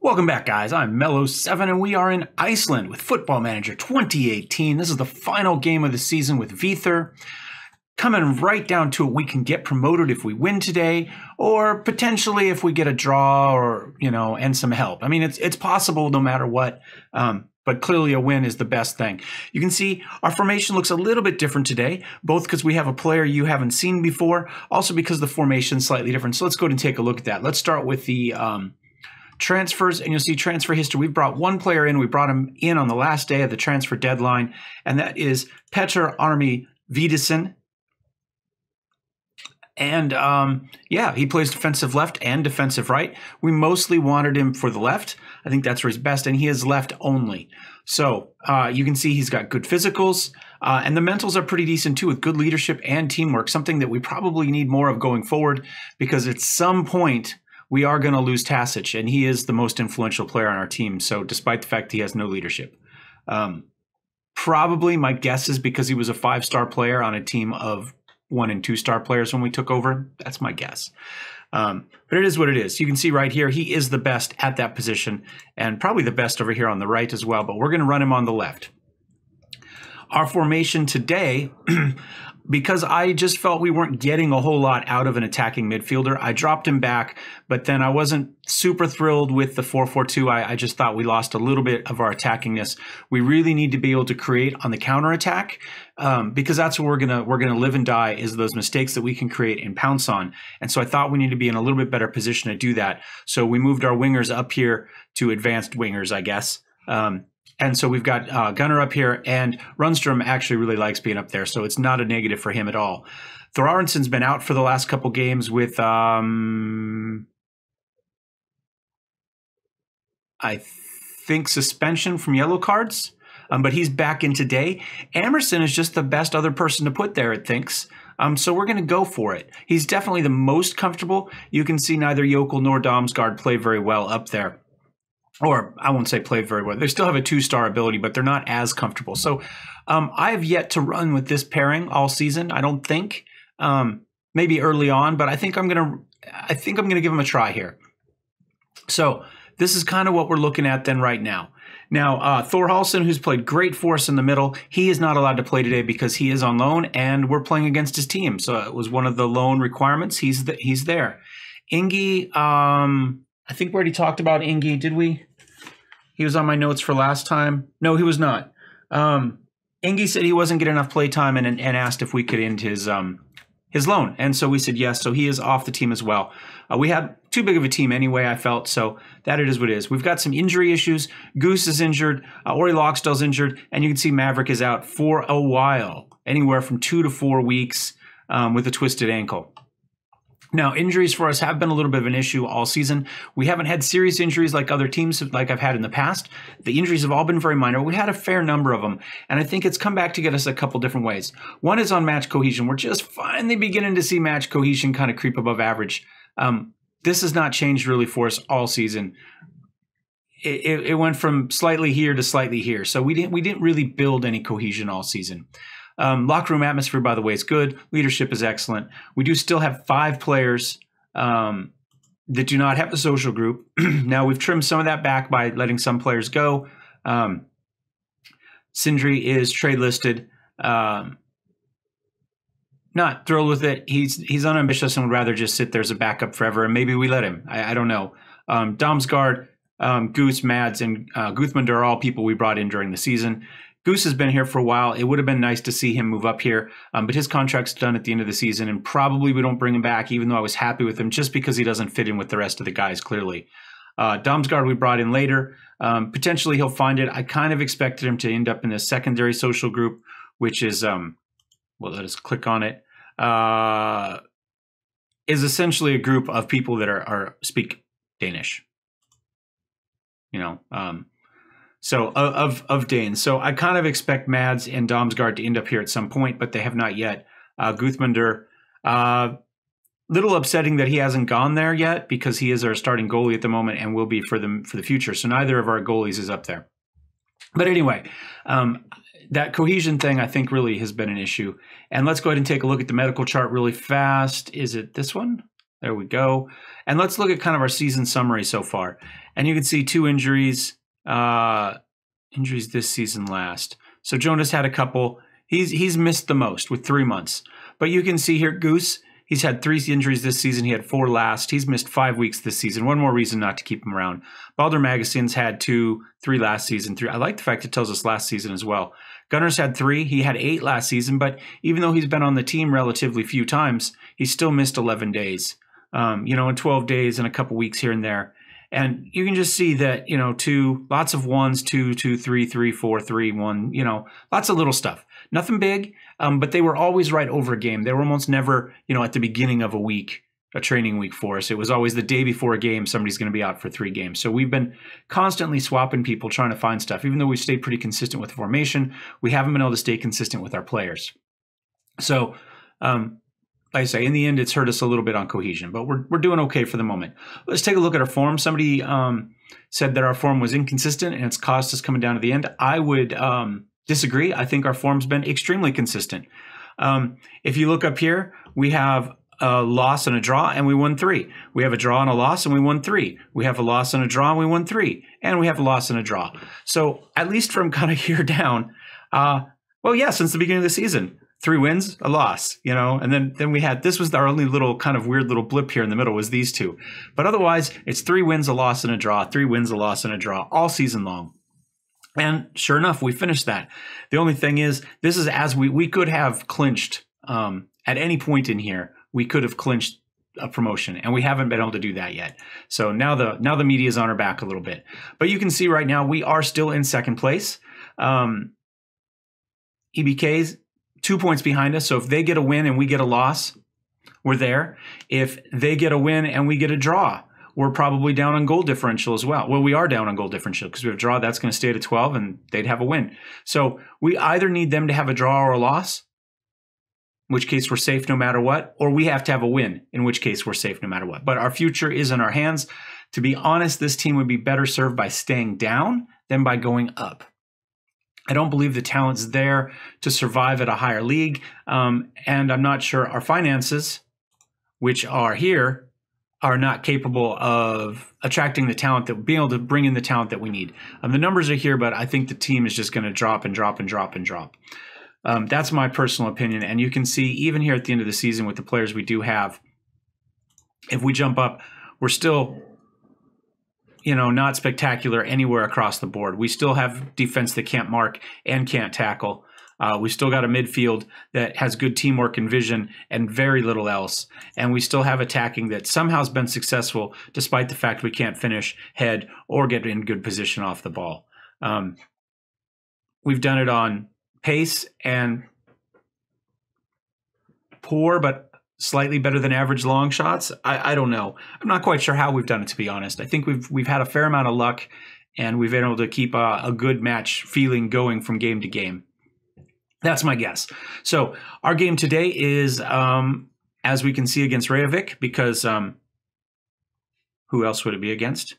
Welcome back, guys. I'm Mellowseven, and we are in Iceland with Football Manager 2018. This is the final game of the season with VÍDIR. Coming right down to it, we can get promoted if we win today, or potentially if we get a draw or, and some help. I mean, it's possible no matter what, but clearly a win is the best thing. You can see our formation looks a little bit different today, both because we have a player you haven't seen before, also because the formation is slightly different. So let's go ahead and take a look at that. Let's start with the transfers, and you'll see transfer history. We brought one player in. We brought him in on the last day of the transfer deadline, and that is Petter Army Vidisen. And yeah, he plays defensive left and defensive right. We mostly wanted him for the left. I think that's where he's best, and he is left only. So you can see he's got good physicals, and the mentals are pretty decent too, with good leadership and teamwork, something that we probably need more of going forward, because at some point we are going to lose Tasic, and he is the most influential player on our team. So despite the fact he has no leadership, probably my guess is because he was a 5-star player on a team of 1- and 2-star players when we took over. That's my guess. But it is what it is. You can see right here, he is the best at that position, and probably the best over here on the right as well, but we're going to run him on the left. Our formation today, because I just felt we weren't getting a whole lot out of an attacking midfielder, I dropped him back, but then I wasn't super thrilled with the 4-4-2. I just thought we lost a little bit of our attackingness. We really need to be able to create on the counterattack, because that's where we're gonna live and die, is those mistakes that we can create and pounce on. And so I thought we need to be in a little bit better position to do that. So we moved our wingers up here to advanced wingers, I guess. And so we've got Gunnar up here, and Rundstrom actually really likes being up there, so it's not a negative for him at all. Thorarenson's been out for the last couple games with, I think, suspension from yellow cards, but he's back in today. Emerson is just the best other person to put there, it thinks. So we're going to go for it. He's definitely the most comfortable. You can see neither Yokel nor Damsgaard play very well up there. Or I won't say played very well. They still have a 2-star ability, but they're not as comfortable. So I have yet to run with this pairing all season, I don't think. Maybe early on, but I think I'm gonna give him a try here. So this is kind of what we're looking at then right now. Now, Thor Halson, who's played great for us in the middle, he is not allowed to play today because he is on loan, and we're playing against his team. So it was one of the loan requirements. He's there. Ingi, I think we already talked about Ingi, did we? He was on my notes for last time. No, he was not. Ingi said he wasn't getting enough play time and asked if we could end his loan. And so we said yes, so he is off the team as well. We had too big of a team anyway, I felt, so that it is what it is. We've got some injury issues. Goose is injured. Ori Loxdale's injured. And you can see Maverick is out for a while, anywhere from 2 to 4 weeks with a twisted ankle. Now, injuries for us have been a little bit of an issue all season. We haven't had serious injuries like other teams, like I've had in the past. The injuries have all been very minor. We had a fair number of them, and I think it's come back to get us a couple different ways. One is on match cohesion. We're just finally beginning to see match cohesion kind of creep above average. This has not changed really for us all season. It went from slightly here to slightly here, so we didn't really build any cohesion all season. Locker room atmosphere, by the way, is good. Leadership is excellent. We do still have 5 players that do not have the social group. Now, we've trimmed some of that back by letting some players go. Sindri is trade listed. Not thrilled with it. He's unambitious and would rather just sit there as a backup forever, and maybe we let him. I don't know. Damsgaard, Goose, Mads, and Guthmund are all people we brought in during the season. Goose has been here for a while. It would have been nice to see him move up here, but his contract's done at the end of the season, and probably we don't bring him back, even though I was happy with him, just because he doesn't fit in with the rest of the guys, clearly. Damsgaard we brought in later. Potentially he'll find it. I kind of expected him to end up in the secondary social group, which is, well, let us click on it, is essentially a group of people that speak Danish. So of Danes. So I kind of expect Mads and Damsgaard to end up here at some point, but they have not yet. Guthmunder, little upsetting that he hasn't gone there yet, because he is our starting goalie at the moment and will be for the future. So neither of our goalies is up there. But anyway, that cohesion thing I think really has been an issue. And let's go ahead and take a look at the medical chart really fast. Is it this one? There we go. And let's look at kind of our season summary so far. And you can see 2 injuries, injuries this season last. So Jonas had a couple. He's missed the most with 3 months. But you can see here, Goose, he's had 3 injuries this season. He had 4 last. He's missed 5 weeks this season. One more reason not to keep him around. Baldur Magasin's had 2, 3 last season. 3. I like the fact it tells us last season as well. Gunner's had 3. He had 8 last season, but even though he's been on the team relatively few times, he's still missed 11 days. In 12 days and a couple weeks here and there. And you can just see that, lots of 1s, 2, 2, 3, 3, 4, 3, 1, lots of little stuff. Nothing big, but they were always right over a game. They were almost never, at the beginning of a week, a training week for us. It was always the day before a game, somebody's going to be out for 3 games. So we've been constantly swapping people, trying to find stuff. Even though we've stayed pretty consistent with the formation, we haven't been able to stay consistent with our players. So, like I say, in the end, it's hurt us a little bit on cohesion, but we're doing okay for the moment. Let's take a look at our form. Somebody said that our form was inconsistent and it's cost us coming down to the end. I would disagree. I think our form's been extremely consistent. If you look up here, we have a loss and a draw, and we won 3. We have a draw and a loss, and we won 3. We have a loss and a draw, and we won 3. And we have a loss and a draw. So at least from kind of here down, since the beginning of the season, 3 wins, a loss, and then we had, this was our only little kind of weird little blip here in the middle was these 2. But otherwise, it's 3 wins, a loss, and a draw, 3 wins, a loss, and a draw all season long. And sure enough, we finished that. The only thing is, this is as we could have clinched at any point in here. We could have clinched a promotion, and we haven't been able to do that yet. So now the media is on our back a little bit. But you can see right now we are still in second place. EBK's 2 points behind us. So if they get a win and we get a loss, we're there. If they get a win and we get a draw, we're probably down on goal differential as well. Well, we are down on goal differential because we have a draw. That's going to stay at 12 and they'd have a win. So we either need them to have a draw or a loss, in which case we're safe no matter what, or we have to have a win, in which case we're safe no matter what. But our future is in our hands. To be honest, this team would be better served by staying down than by going up. I don't believe the talent's there to survive at a higher league, and I'm not sure our finances, which are here, are not capable of attracting the talent, that being able to bring in the talent that we need. The numbers are here, but I think the team is just going to drop and drop and drop and drop. That's my personal opinion, and you can see even here at the end of the season with the players we do have, if we jump up, we're still not spectacular anywhere across the board. We still have defense that can't mark and can't tackle. We still got a midfield that has good teamwork and vision and very little else. And we still have attacking that somehow has been successful despite the fact we can't finish head or get in good position off the ball. We've done it on pace and poor, but slightly better than average long shots. I don't know. I'm not quite sure how we've done it, to be honest. I think we've had a fair amount of luck, and we've been able to keep a good match feeling going from game to game. That's my guess. So our game today is, as we can see, against Reykjavik, because who else would it be against?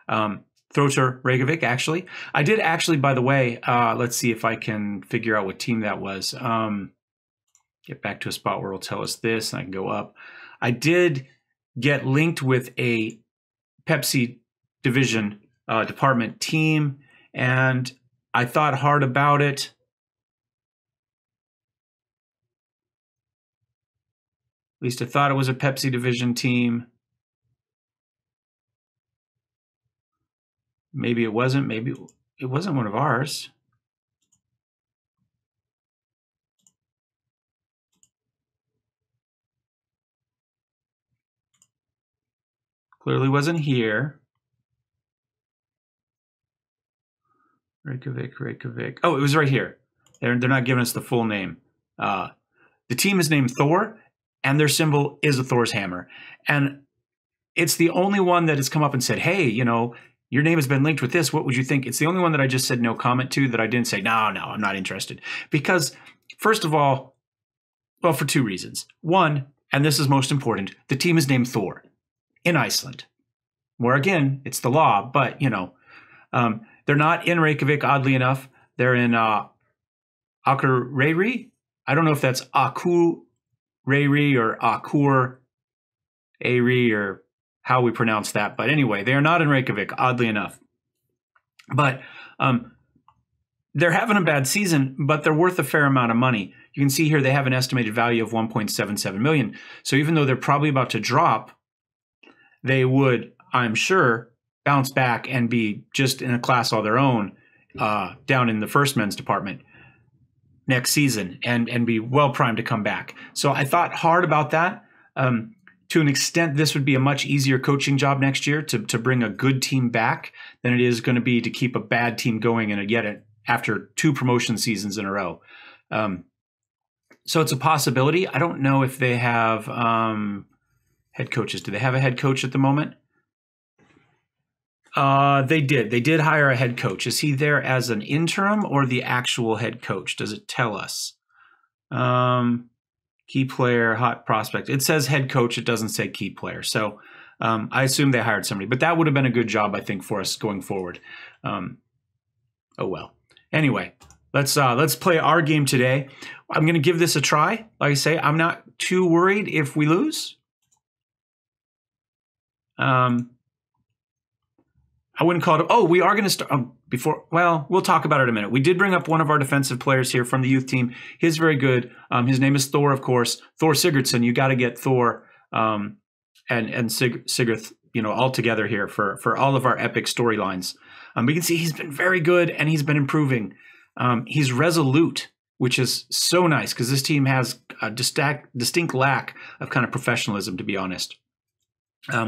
Throtur Reykjavik, actually. I did actually, by the way, let's see if I can figure out what team that was. Get back to a spot where it'll tell us this, and I can go up. I did get linked with a Pepsi division department team, and I thought hard about it. At least I thought it was a Pepsi division team. Maybe it wasn't. Maybe it wasn't one of ours. Clearly wasn't here. Reykjavik. Oh, it was right here. They're not giving us the full name. The team is named Thor, and their symbol is a Thor's hammer. And it's the only one that has come up and said, hey, your name has been linked with this. What would you think? It's the only one that I just said no comment to, that I didn't say, no, I'm not interested. Because, first of all, well, for 2 reasons. One, and this is most important, the team is named Thor in Iceland, where, again, it's the law, but, they're not in Reykjavik, oddly enough. They're in Akureyri. I don't know if that's Akureyri or Ari, or how we pronounce that. But anyway, they are not in Reykjavik, oddly enough. But they're having a bad season, but they're worth a fair amount of money. You can see here they have an estimated value of 1.77 million. So even though they're probably about to drop, they would, I'm sure, bounce back and be just in a class all their own down in the first men's department next season and be well primed to come back. So I thought hard about that. To an extent, this would be a much easier coaching job next year to bring a good team back than it is going to be to keep a bad team going after 2 promotion seasons in a row. So it's a possibility. I don't know if they have head coaches. Do they have a head coach at the moment? They did. They did hire a head coach. Is he there as an interim or the actual head coach? Does it tell us? Key player, hot prospect. It says head coach. It doesn't say key player. So I assume they hired somebody. But that would have been a good job, I think, for us going forward. Oh, well. Anyway, let's play our game today. I'm going to give this a try. Like I say, I'm not too worried if we lose. I wouldn't call it. Oh, we are going to start before. Well, we'll talk about it in a minute. We did bring up one of our defensive players here from the youth team. He's very good. His name is Thor, of course. Thor Sigurdsson. You got to get Thor and Sigurd, all together here for all of our epic storylines. We can see he's been very good and he's been improving. He's resolute, which is so nice because this team has a distinct lack of kind of professionalism, to be honest.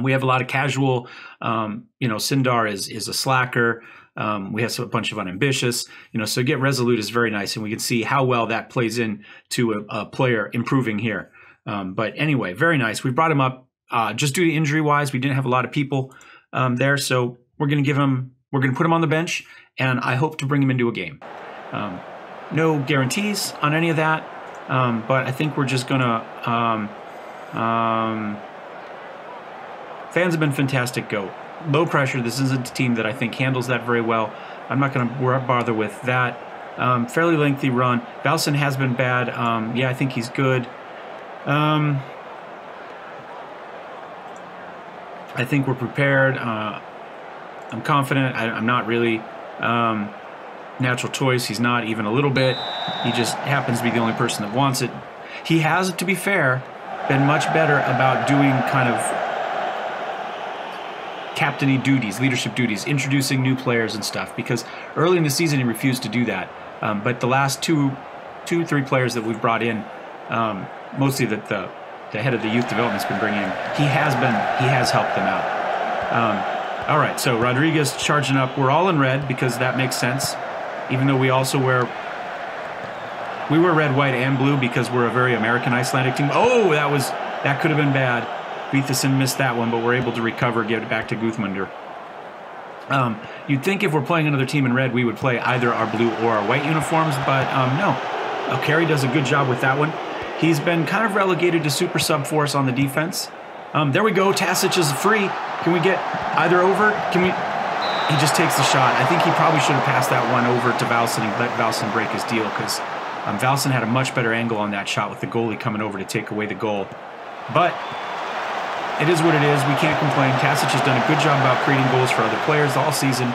We have a lot of casual, Sindar is a slacker. We have a bunch of unambitious, so get resolute is very nice. And we can see how well that plays into a player improving here. But anyway, very nice. We brought him up just due to injury wise. We didn't have a lot of people there. So we're going to put him on the bench and I hope to bring him into a game. No guarantees on any of that. But I think we're just going to, fans have been fantastic. Go low pressure. This isn't a team that I think handles that very well. I'm not going to bother with that. Fairly lengthy run. Valsen has been bad. Yeah, I think he's good. I think we're prepared. I'm confident. I'm not really natural choice. He's not even a little bit. He just happens to be the only person that wants it. He has, to be fair, been much better about doing kind of captainy duties, leadership duties, introducing new players and stuff, because early in the season he refused to do that. But the last two, 3 players that we've brought in, mostly that the head of the youth development's been bringing in, he has helped them out. All right, so Rodriguez charging up. We're all in red because that makes sense, even though we also wear red, white, and blue because we're a very American Icelandic team. Oh, that could have been bad. Vithesen missed that one, but we're able to recover, give it back to Guthmundur. You'd think if we're playing another team in red, we would play either our blue or our white uniforms, but no. Carey does a good job with that one. He's been kind of relegated to super sub for us on the defense. There we go. Tasic is free. Can we get either over? He just takes the shot. I think he probably should have passed that one over to Valsen and let Valsen break his deal because Valsen had a much better angle on that shot with the goalie coming over to take away the goal. But it is what it is. We can't complain. Tasic has done a good job about creating goals for other players all season.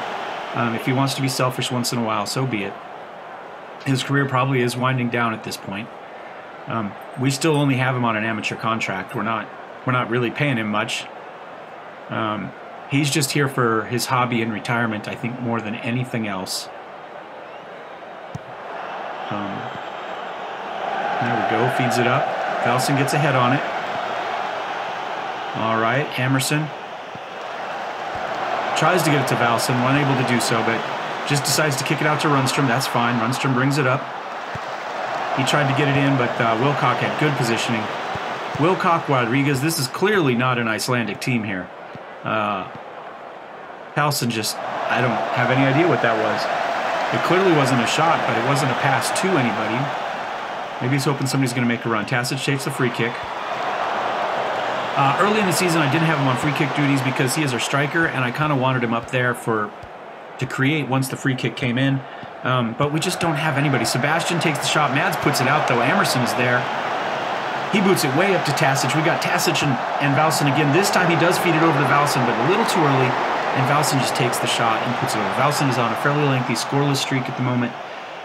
If he wants to be selfish once in a while, so be it. His career probably is winding down at this point. We still only have him on an amateur contract. We're not really paying him much. He's just here for his hobby and retirement, I think, more than anything else. There we go. Feeds it up. Valsen gets a head on it. All right, Emerson tries to get it to Valsen, unable to do so, but just decides to kick it out to Rundstrom. That's fine. Rundstrom brings it up. He tried to get it in, but Wilcock had good positioning. Wilcock, Rodriguez, this is clearly not an Icelandic team here. Halsen just, I don't have any idea what that was. It clearly wasn't a shot, but it wasn't a pass to anybody. Maybe he's hoping somebody's going to make a run. Tasic takes the free kick. Early in the season, I didn't have him on free kick duties because he is our striker, and I kind of wanted him up there to create once the free kick came in. But we just don't have anybody. Sebastian takes the shot. Mads puts it out, though. Emerson is there. He boots it way up to Tasic. We got Tasic and Valsen again. This time he does feed it over to Valsen, but a little too early, and Valsen just takes the shot and puts it over. Valsen is on a fairly lengthy scoreless streak at the moment.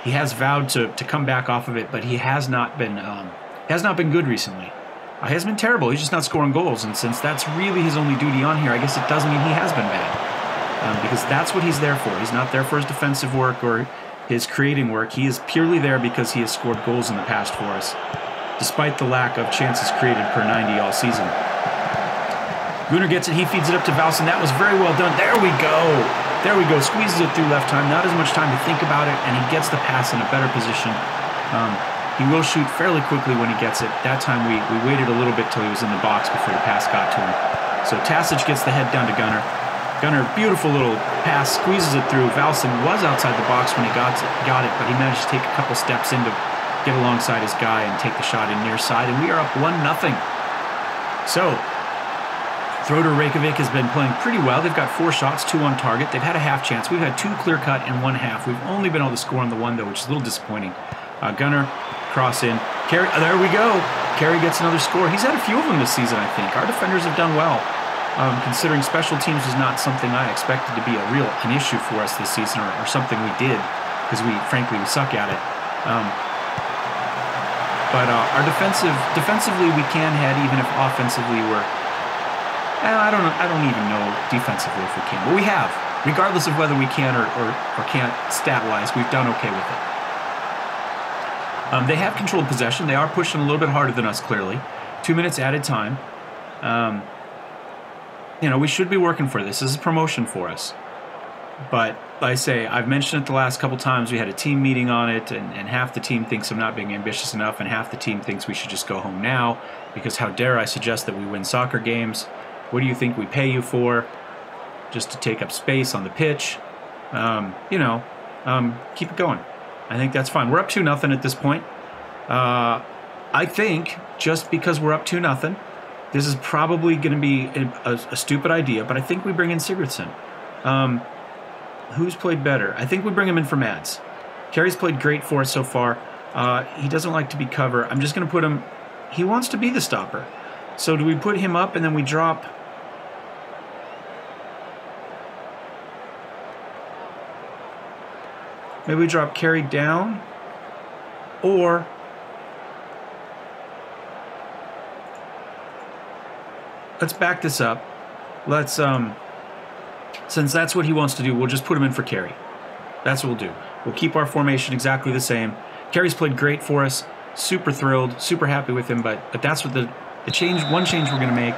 He has vowed to come back off of it, but he has not been good recently. He hasn't been terrible. He's just not scoring goals, and since that's really his only duty on here, I guess it doesn't mean he has been bad, because that's what he's there for. He's not there for his defensive work or his creating work. He is purely there because he has scored goals in the past for us, despite the lack of chances created per 90 all season. Gunnar gets it. He feeds it up to Valsen. That was very well done. There we go. There we go. Squeezes it through left time. Not as much time to think about it, and he gets the pass in a better position. He will shoot fairly quickly when he gets it. That time we waited a little bit till he was in the box before the pass got to him. So Tasic gets the head down to Gunnar. Gunnar, beautiful little pass, squeezes it through. Valsen was outside the box when he got it, but he managed to take a couple steps in to get alongside his guy and take the shot in near side, and we are up 1-0. So, Throder Reykjavik has been playing pretty well. They've got 4 shots, 2 on target. They've had a half chance. We've had 2 clear-cut and 1 half. We've only been able to score on the 1, though, which is a little disappointing. Gunnar, cross in. Carey, there we go. Carey gets another score. He's had a few of them this season, I think. Our defenders have done well, considering special teams was not something I expected to be an issue for us this season, or something we did, because frankly, we suck at it. But our defensively we can head, even if offensively we're. I don't even know defensively if we can, but we have. Regardless of whether we can or can't stat-wise, we've done okay with it. They have controlled possession. They are pushing a little bit harder than us, clearly. 2 minutes added time. We should be working for this. This is a promotion for us. But, like I say, I've mentioned it the last couple times. We had a team meeting on it, and half the team thinks I'm not being ambitious enough, and half the team thinks we should just go home now, because how dare I suggest that we win soccer games? What do you think we pay you for? Just to take up space on the pitch? Keep it going. I think that's fine. We're up 2-0 at this point. I think just because we're up 2-0, this is probably going to be a stupid idea, but I think we bring in Sigurdsson. Who's played better? I think we bring him in for Mads. Carey's played great for us so far. He doesn't like to be cover. I'm just going to put him... He wants to be the stopper. So do we put him up and then we drop... Maybe we drop Carey down, or let's back this up. Let's since that's what he wants to do, we'll just put him in for Carey. That's what we'll do. We'll keep our formation exactly the same. Carey's played great for us. Super thrilled, super happy with him. But that's what the change. One change we're going to make.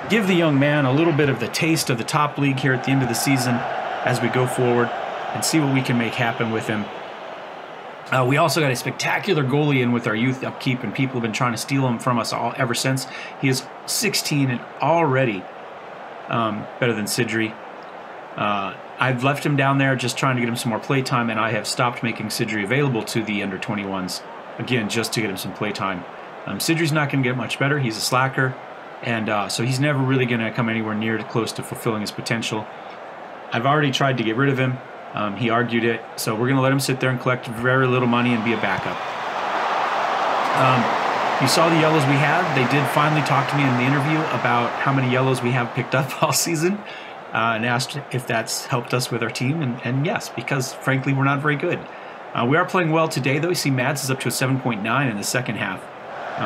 Give the young man a little bit of the taste of the top league here at the end of the season as we go forward, and see what we can make happen with him. We also got a spectacular goalie in with our youth upkeep, and people have been trying to steal him from us ever since. He is 16 and already better than Sidri. I've left him down there just trying to get him some more play time, and I have stopped making Sidri available to the under-21s, again, just to get him some play time. Sidri's not going to get much better. He's a slacker, and so he's never really going to come anywhere near close to fulfilling his potential. I've already tried to get rid of him. He argued it, so we're going to let him sit there and collect very little money and be a backup. You saw the yellows we had. They did finally talk to me in the interview about how many yellows we have picked up all season, and asked if that's helped us with our team, and yes, because frankly we're not very good. We are playing well today, though. You see Mads is up to a 7.9 in the second half.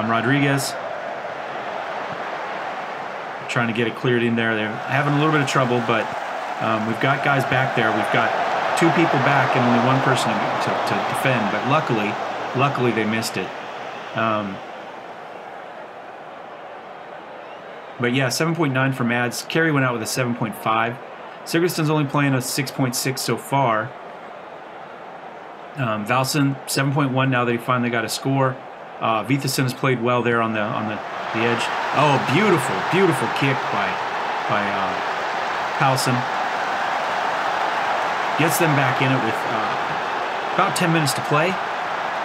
Rodriguez trying to get it cleared in there. They're having a little bit of trouble, but we've got guys back there. We've got 2 people back and only 1 person to defend, but luckily they missed it. But yeah, 7.9 for Mads. Carey went out with a 7.5. Sigurdsson's only playing a 6.6 so far. Valsen 7.1 now that he finally got a score. Vithersson has played well there on the edge. Oh, beautiful kick by Palsen. Gets them back in it with about 10 minutes to play.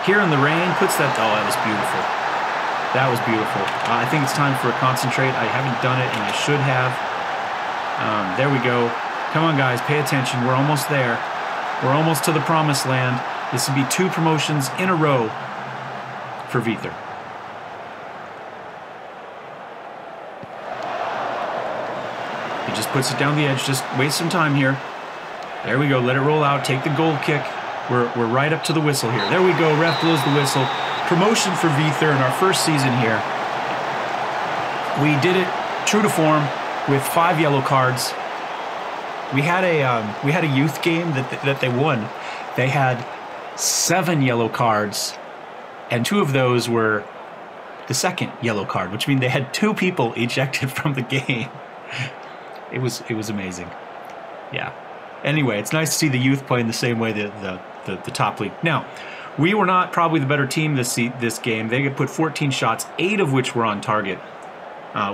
Here in the rain, puts that... Oh, that was beautiful. That was beautiful. I think it's time for a concentrate. I haven't done it, and I should have. There we go. Come on, guys, pay attention. We're almost there. We're almost to the promised land. This would be 2 promotions in a row for VÍDIR. just puts it down the edge. Just waste some time here. There we go. Let it roll out. Take the goal kick. We're right up to the whistle here. There we go. Ref blows the whistle. Promotion for VÍDIR in our first season here. We did it true to form with 5 yellow cards. We had a youth game that they won. They had 7 yellow cards, and 2 of those were the second yellow card, which means they had 2 people ejected from the game. It was amazing. Yeah. Anyway, it's nice to see the youth playing the same way the top league. Now, we were not probably the better team this game. They put 14 shots, 8 of which were on target,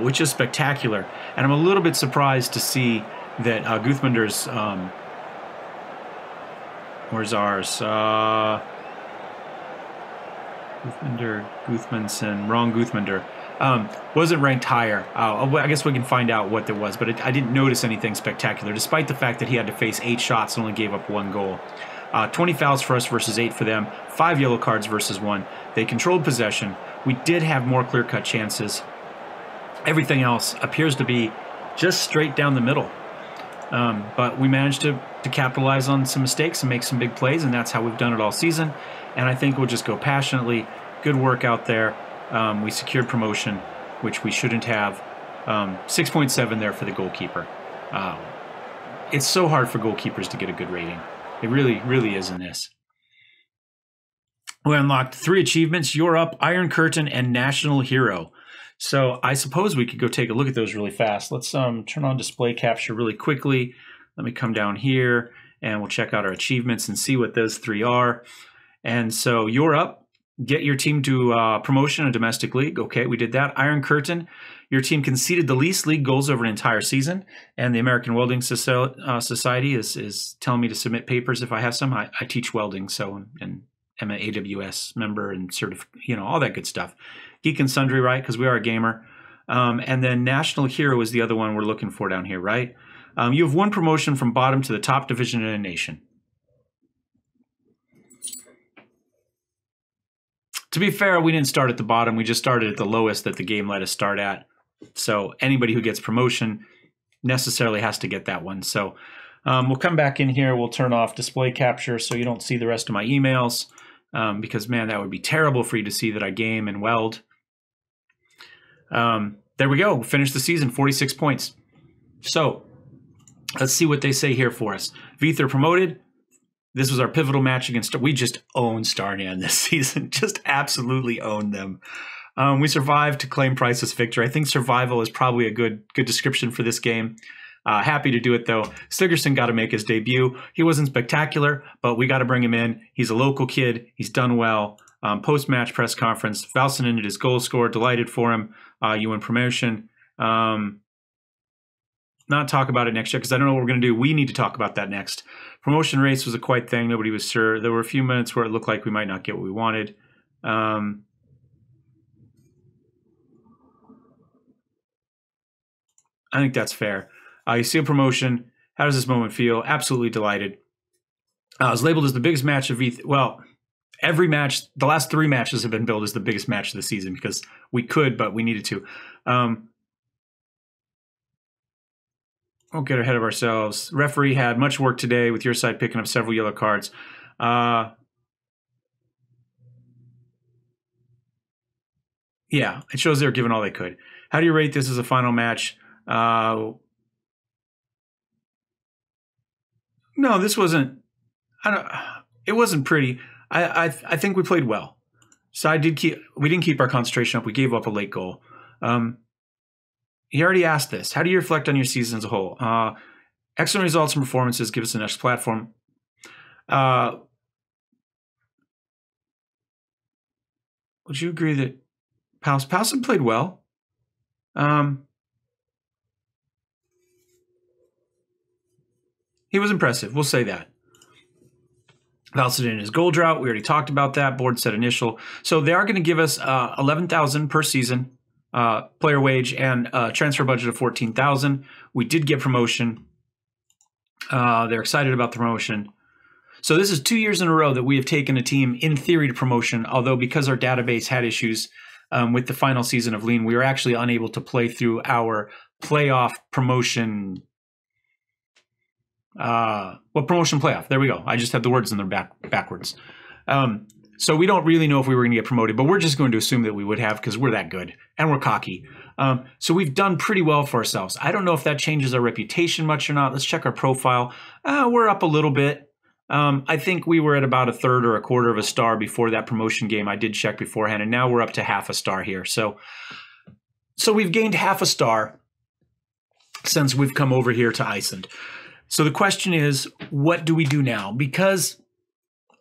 which is spectacular. And I'm a little bit surprised to see that Guthmunder's, where's ours? Guthmundsson, wrong Guthmunder, wasn't ranked higher. I guess we can find out what there was, but I didn't notice anything spectacular, despite the fact that he had to face 8 shots and only gave up 1 goal. 20 fouls for us versus 8 for them, 5 yellow cards versus 1. They controlled possession. We did have more clear-cut chances. Everything else appears to be just straight down the middle. But we managed to capitalize on some mistakes and make some big plays, and that's how we've done it all season. And I think we'll just go passionately. Good work out there. We secured promotion, which we shouldn't have. 6.7 there for the goalkeeper. It's so hard for goalkeepers to get a good rating. It really, really is in this. We unlocked 3 achievements: You're Up, Iron Curtain, and National Hero. So I suppose we could go take a look at those really fast. Let's turn on display capture really quickly. Let me come down here and we'll check out our achievements and see what those 3 are. And so You're Up, get your team to promotion in domestic league. Okay, we did that. Iron Curtain, your team conceded the least league goals over an entire season. And the American Welding Society is telling me to submit papers if I have some. I teach welding, so, and I'm an AWS member and all that good stuff. Geek and Sundry, right? Because we are a gamer. And then National Hero is the other one we're looking for down here, right? You have 1 promotion from bottom to the top division in a nation. To be fair, we didn't start at the bottom. We just started at the lowest that the game let us start at. So anybody who gets promotion necessarily has to get that one. So we'll come back in here. We'll turn off display capture so you don't see the rest of my emails. Because, man, that would be terrible for you to see that I game and weld. There we go. Finished the season, 46 points. So let's see what they say here for us. VÍDIR promoted. This was our pivotal match against. We just owned Starnan this season. Just absolutely owned them. We survived to claim priceless victory. I think survival is probably a good description for this game. Happy to do it, though. Sigurdsson got to make his debut. He wasn't spectacular, but we got to bring him in. He's a local kid. He's done well. Post-match press conference, Valsson ended his goal score. Delighted for him. You win promotion. Not talk about it next year because I don't know what we're going to do. We need to talk about that next. Promotion race was a quiet thing. Nobody was sure. There were a few minutes where it looked like we might not get what we wanted. I think that's fair. You see a promotion. How does this moment feel? Absolutely delighted. It was labeled as the biggest match of VÍDIR. Well, every match, the last 3 matches have been billed as the biggest match of the season because we could, but we needed to. Won't get ahead of ourselves. Referee had much work today with your side picking up several yellow cards. Yeah, it shows they were giving all they could. How do you rate this as a final match? No, this wasn't. It wasn't pretty. I think we played well. So we didn't keep our concentration up. We gave up a late goal. He already asked this. How do you reflect on your season as a whole? Excellent results and performances give us the next platform. Would you agree that Powson played well? He was impressive. We'll say that. Valsson in his goal drought. We already talked about that. Board set initial. So they are going to give us $11,000 per season, player wage, and transfer budget of $14,000. We did get promotion. They're excited about the promotion. So this is 2 years in a row that we have taken a team in theory to promotion, although because our database had issues with the final season of Lean, we were actually unable to play through our playoff promotion Well, promotion playoff. There we go. I just had the words in there backwards. So we don't really know if we were going to get promoted, but we're just going to assume that we would have because we're that good and we're cocky. So we've done pretty well for ourselves. I don't know if that changes our reputation much or not. Let's check our profile. We're up a little bit. I think we were at about a third or a quarter of a star before that promotion game. I did check beforehand, and now we're up to half a star here. So we've gained half a star since we've come over here to Iceland. So the question is, what do we do now? Because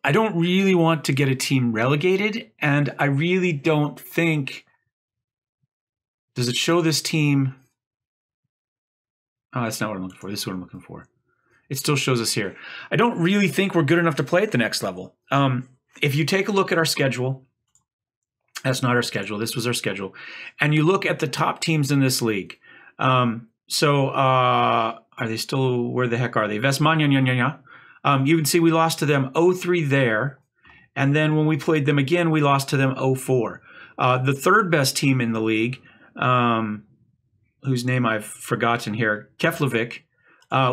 I don't really want to get a team relegated, and I really don't think... Does it show this team? Oh, that's not what I'm looking for. This is what I'm looking for. It still shows us here. I don't really think we're good enough to play at the next level. If you take a look at our schedule, that's not our schedule. This was our schedule. And you look at the top teams in this league. Are they still, where the heck are they? Vestmannaeyja. You can see we lost to them 0-3 there. And then when we played them again, we lost to them 0-4. The third best team in the league, whose name I've forgotten here, Keflavik,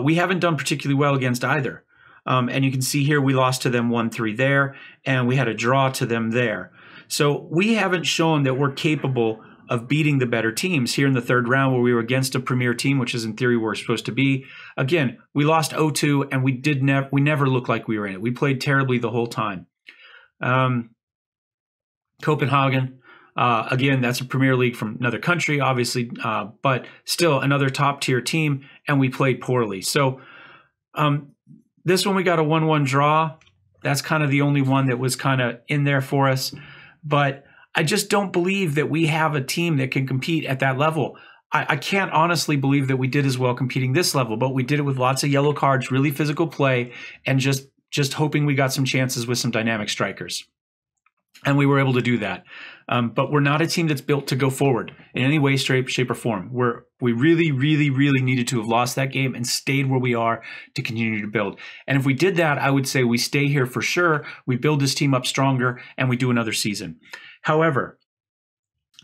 we haven't done particularly well against either. And you can see here we lost to them 1-3 there, and we had a draw to them there. So we haven't shown that we're capable of beating the better teams here in the third round where we were against a premier team, which is in theory where we're supposed to be. Again, we lost 0-2, and we never looked like we were in it. We played terribly the whole time. Copenhagen, again, that's a Premier League from another country, obviously, but still another top-tier team, and we played poorly. So this one we got a 1-1 draw. That's kind of the only one that was kind of in there for us. But I just don't believe that we have a team that can compete at that level. I can't honestly believe that we did as well competing this level, but we did it with lots of yellow cards, really physical play, and just hoping we got some chances with some dynamic strikers. And we were able to do that. But we're not a team that's built to go forward in any way, shape, or form. We really, really, really needed to have lost that game and stayed where we are to continue to build. And if we did that, I would say we stay here for sure. We build this team up stronger, and we do another season. However,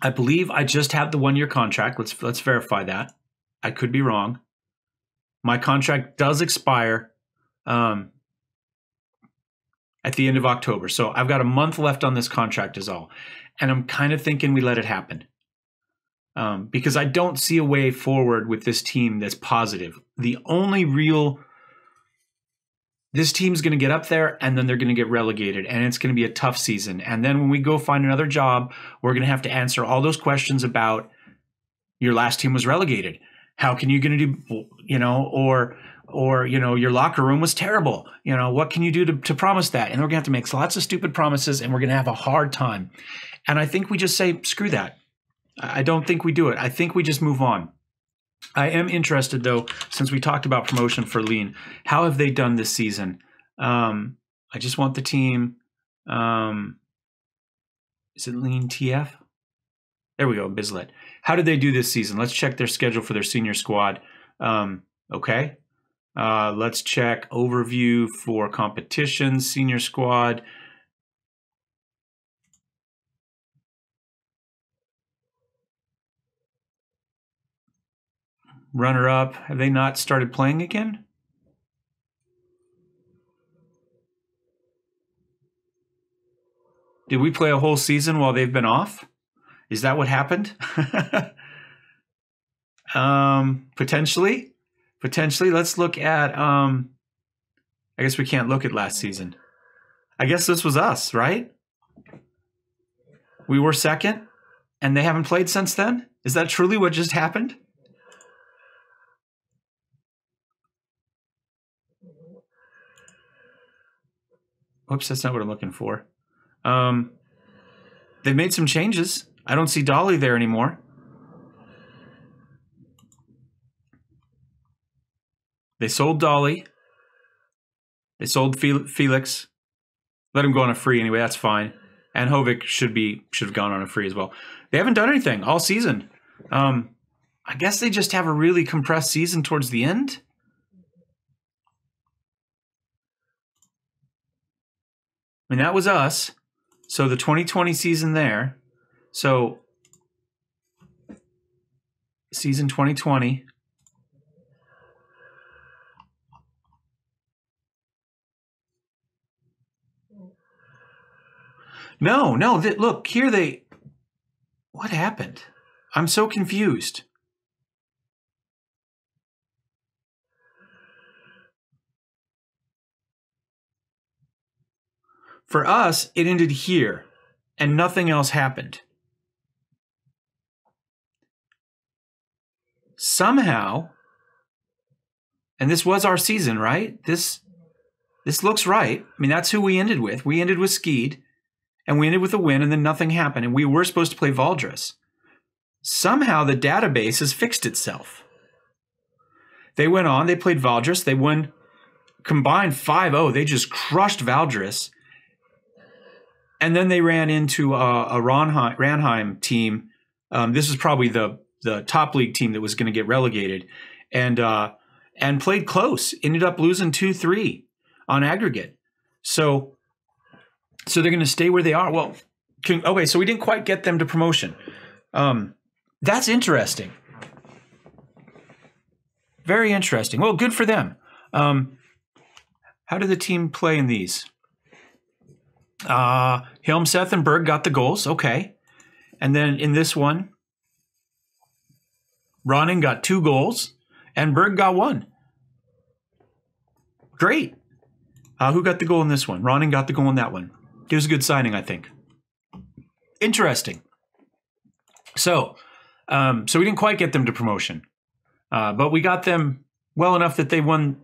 I believe I just have the 1-year contract. Let's verify that. I could be wrong. My contract does expire at the end of October. So I've got a month left on this contract is all. And I'm kind of thinking we let it happen. Because I don't see a way forward with this team that's positive. The only real... This team's going to get up there, and then they're going to get relegated, and it's going to be a tough season. And then when we go find another job, we're going to have to answer all those questions about your last team was relegated. How can you going to do, or your locker room was terrible. What can you do to promise that? And we're going to have to make lots of stupid promises, and we're going to have a hard time. And I think we just say, screw that. I don't think we do it. I think we just move on. I am interested, though, since we talked about promotion for Lean. How have they done this season? I just want the team. Is it Lean TF? There we go, Bizlet. How did they do this season? Let's check their schedule for their senior squad. Okay. Let's check overview for competitions, senior squad. Runner-up. Have they not started playing again? Did we play a whole season while they've been off? Is that what happened? Potentially. Let's look at... I guess we can't look at last season. I guess this was us, right? We were second, and they haven't played since then? Is that truly what just happened? Whoops, that's not what I'm looking for. They've made some changes. I don't see Dolly there anymore. They sold Dolly. They sold Felix. Let him go on a free anyway. That's fine. And Hovik should have gone on a free as well. They haven't done anything all season. I guess they just have a really compressed season towards the end. I mean, that was us. So the 2020 season there. So season 2020. No. Look, here they... What happened? I'm so confused. For us, it ended here, and nothing else happened. Somehow, and this was our season, right? This looks right. I mean, that's who we ended with. We ended with Skeed, and we ended with a win, and then nothing happened, and we were supposed to play Valdres. Somehow, the database has fixed itself. They went on, they played Valdres, they won combined 5-0. They just crushed Valdres. And then they ran into a Ranheim team. This is probably the top league team that was going to get relegated, and played close. Ended up losing 2-3 on aggregate. So they're going to stay where they are. Well, okay, so we didn't quite get them to promotion. That's interesting. Very interesting. Well, good for them. How did the team play in these? Helmseth and Berg got the goals. Okay. And then in this one, Ronning got 2 goals and Berg got 1. Great. Who got the goal in this one? Ronning got the goal in that one. It was a good signing, I think. Interesting. So we didn't quite get them to promotion, but we got them well enough that they won.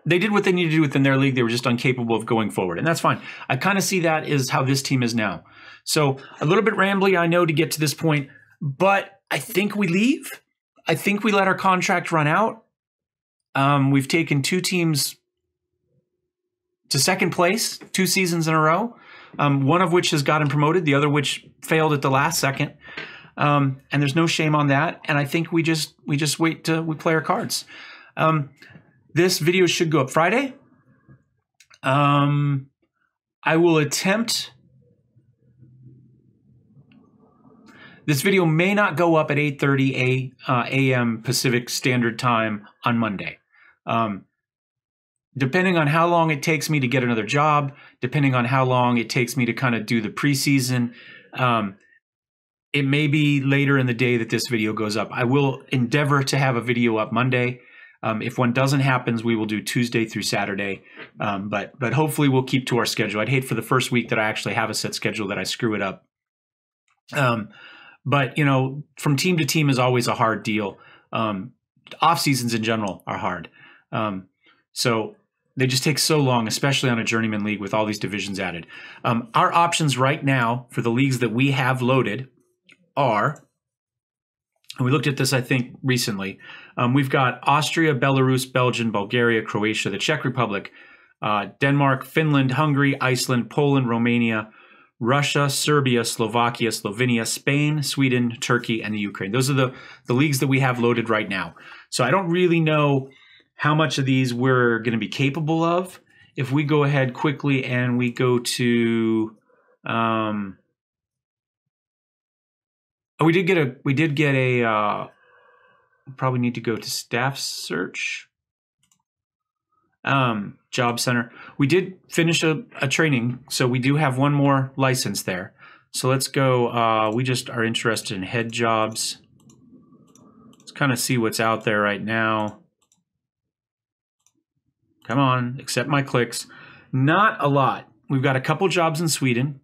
They did what they needed to do within their league. They were just incapable of going forward, and that's fine. I kind of see that as how this team is now. So a little bit rambly, I know, to get to this point, but I think we leave. I think we let our contract run out. We've taken 2 teams to second place 2 seasons in a row, one of which has gotten promoted, the other which failed at the last second. And there's no shame on that. And I think we just wait till we play our cards. This video should go up Friday. I will attempt. This video may not go up at 8:30 a.m. Pacific Standard Time on Monday. Depending on how long it takes me to get another job, depending on how long it takes me to kind of do the preseason, it may be later in the day that this video goes up. I will endeavor to have a video up Monday. If one doesn't happen, we will do Tuesday through Saturday. But hopefully we'll keep to our schedule. I'd hate for the first week that I actually have a set schedule that I screw it up. But, you know, from team to team is always a hard deal. Off seasons in general are hard. So they just take so long, especially on a journeyman league with all these divisions added. Our options right now for the leagues that we have loaded are, and we looked at this, I think, recently. We've got Austria, Belarus, Belgium, Bulgaria, Croatia, the Czech Republic, Denmark, Finland, Hungary, Iceland, Poland, Romania, Russia, Serbia, Slovakia, Slovenia, Spain, Sweden, Turkey, and the Ukraine. Those are the leagues that we have loaded right now. So I don't really know how much of these we're going to be capable of. If we go ahead quickly and we go to... we did get a probably need to go to staff search, job center. We did finish a training, so we do have one more license there. So let's go. We just are interested in head jobs. Let's kind of see what's out there right now. Come on, accept my clicks. Not a lot. We've got a couple jobs in Sweden.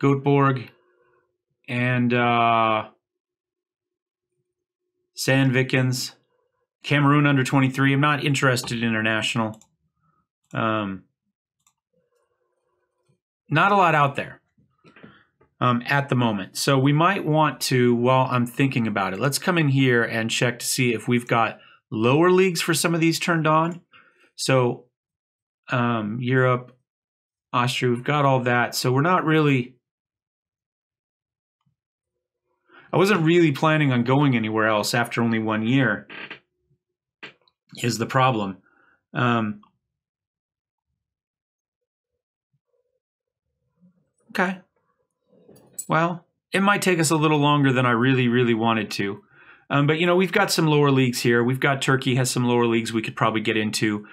Göteborg and Sandvikens. Cameroon under 23. I'm not interested in international. Not a lot out there at the moment. So we might want to, while I'm thinking about it, let's come in here and check to see if we've got lower leagues for some of these turned on. So Europe, Austria, we've got all that. So we're not really... I wasn't really planning on going anywhere else after only 1 year, is the problem. Okay. Well, it might take us a little longer than I really, really wanted to. But, you know, we've got some lower leagues here. We've got Turkey has some lower leagues we could probably get into.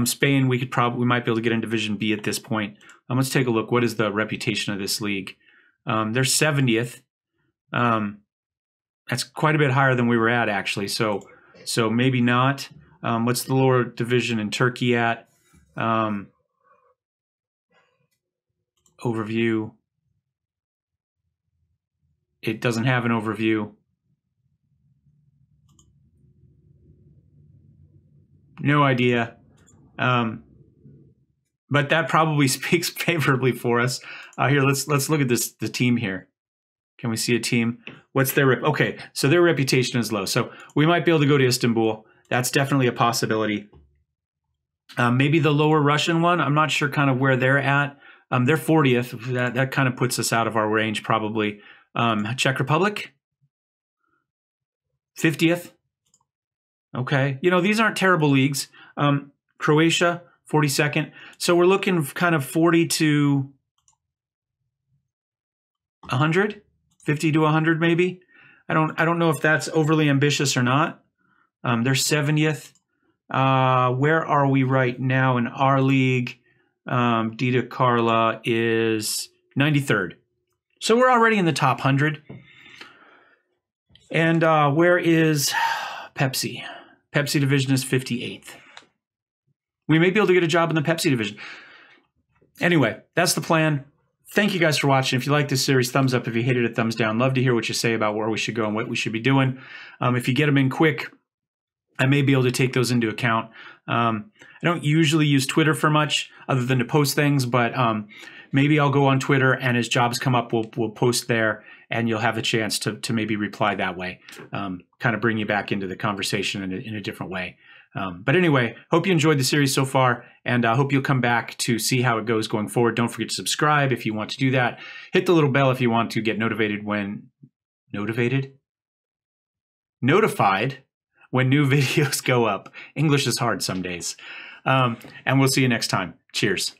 Spain, we might be able to get in Division B at this point. Let's take a look. What is the reputation of this league? They're 70th. That's quite a bit higher than we were at, actually. So maybe not. What's the lower division in Turkey at? Overview. It doesn't have an overview. No idea. But that probably speaks favorably for us. Here, let's look at the team here. Can we see a team? What's their okay? So their reputation is low. So we might be able to go to Istanbul. That's definitely a possibility. Maybe the lower Russian one. I'm not sure kind of where they're at. They're 40th. That kind of puts us out of our range probably. Czech Republic, 50th. Okay, you know, these aren't terrible leagues. Croatia, 42nd. So we're looking kind of 40 to 100, 50 to 100 maybe. I don't know if that's overly ambitious or not. They're 70th. Where are we right now in our league? Dita Carla is 93rd. So we're already in the top 100. And where is Pepsi? Pepsi division is 58th. We may be able to get a job in the Pepsi division. Anyway, that's the plan. Thank you guys for watching. If you like this series, thumbs up. If you hated it, thumbs down. Love to hear what you say about where we should go and what we should be doing. If you get them in quick, I may be able to take those into account. I don't usually use Twitter for much other than to post things, but maybe I'll go on Twitter, and as jobs come up, we'll post there, and you'll have a chance to maybe reply that way, kind of bring you back into the conversation in a different way. But anyway, hope you enjoyed the series so far, and I hope you'll come back to see how it goes going forward. Don't forget to subscribe if you want to do that. Hit the little bell if you want to get notified when new videos go up. English is hard some days. And we'll see you next time. Cheers.